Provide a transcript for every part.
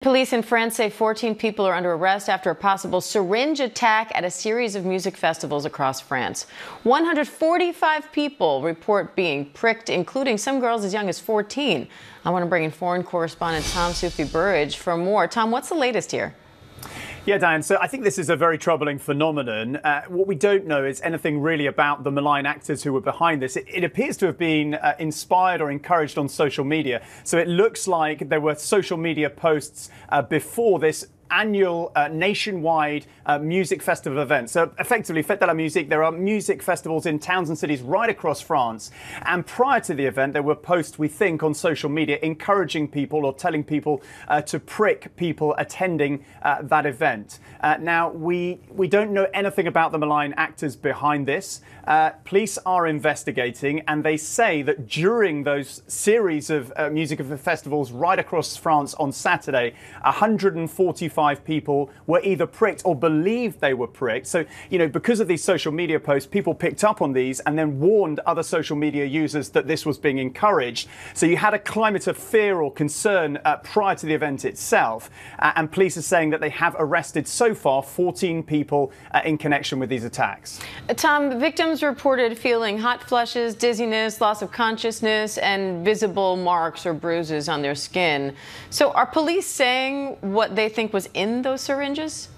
Police in France say 14 people are under arrest after a possible syringe attack at a series of music festivals across France. 145 people report being pricked, including some girls as young as 14. I want to bring in foreign correspondent Tom Soufi Burridge for more. Tom, what's the latest here? Yeah, Dan, so I think this is a very troubling phenomenon. What we don't know is anything really about the malign actors who were behind this. It appears to have been inspired or encouraged on social media. So it looks like there were social media posts before this annual nationwide music festival event. So effectively, Fête de la Musique, there are music festivals in towns and cities right across France. And prior to the event, there were posts, we think, on social media encouraging people or telling people to prick people attending that event. Now, we don't know anything about the malign actors behind this. Police are investigating, and they say that during those series of music festivals right across France on Saturday, 145 people were either pricked or believed they were pricked. So, because of these social media posts, people picked up on these and then warned other social media users that this was being encouraged. So you had a climate of fear or concern prior to the event itself. And police are saying that they have arrested so far 14 people in connection with these attacks. Tom, victims reported feeling hot flushes, dizziness, loss of consciousness, and visible marks or bruises on their skin. So are police saying what they think was in those syringes?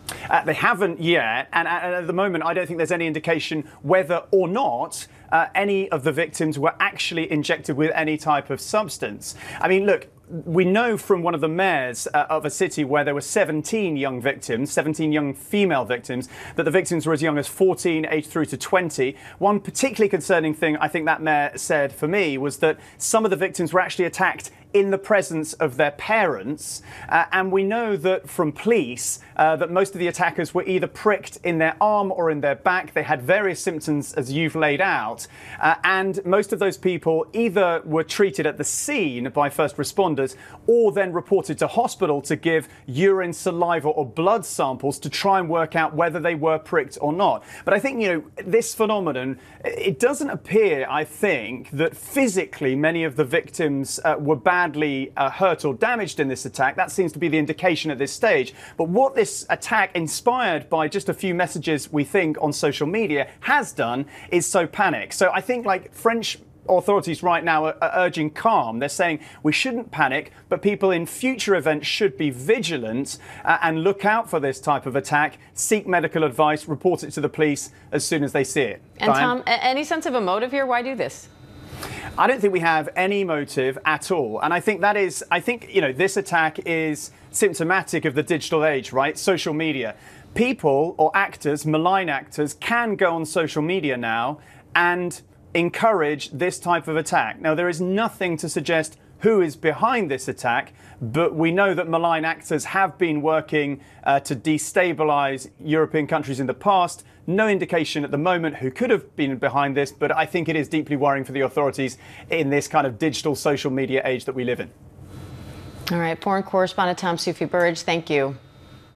They haven't yet, and at the moment I don't think there's any indication whether or not any of the victims were actually injected with any type of substance. I mean, look, we know from one of the mayors of a city where there were 17 young victims, 17 young female victims, that the victims were as young as 14, aged through to 20. One particularly concerning thing I think that mayor said for me was that some of the victims were actually attacked in the presence of their parents. And we know that from police that most of the attackers were either pricked in their arm or in their back. They had various symptoms as you've laid out. And most of those people either were treated at the scene by first responders or then reported to hospital to give urine, saliva or blood samples to try and work out whether they were pricked or not. But I think, this phenomenon, it doesn't appear, I think, that physically many of the victims were badly hurt or damaged in this attack. That seems to be the indication at this stage. But what this attack, inspired by just a few messages, we think, on social media, has done is sow panic. So I think, French authorities right now are urging calm. They're saying we shouldn't panic, but people in future events should be vigilant and look out for this type of attack, seek medical advice, report it to the police as soon as they see it. And Tom, any sense of a motive here? Why do this? I don't think we have any motive at all. And I think this attack is symptomatic of the digital age, right? Social media. People or actors, malign actors, can go on social media now and encourage this type of attack. Now, there is nothing to suggest who is behind this attack, but we know that malign actors have been working to destabilize European countries in the past. No indication at the moment who could have been behind this, but I think it is deeply worrying for the authorities in this kind of digital social media age that we live in. All right, foreign correspondent Tom Soufi Burridge, thank you.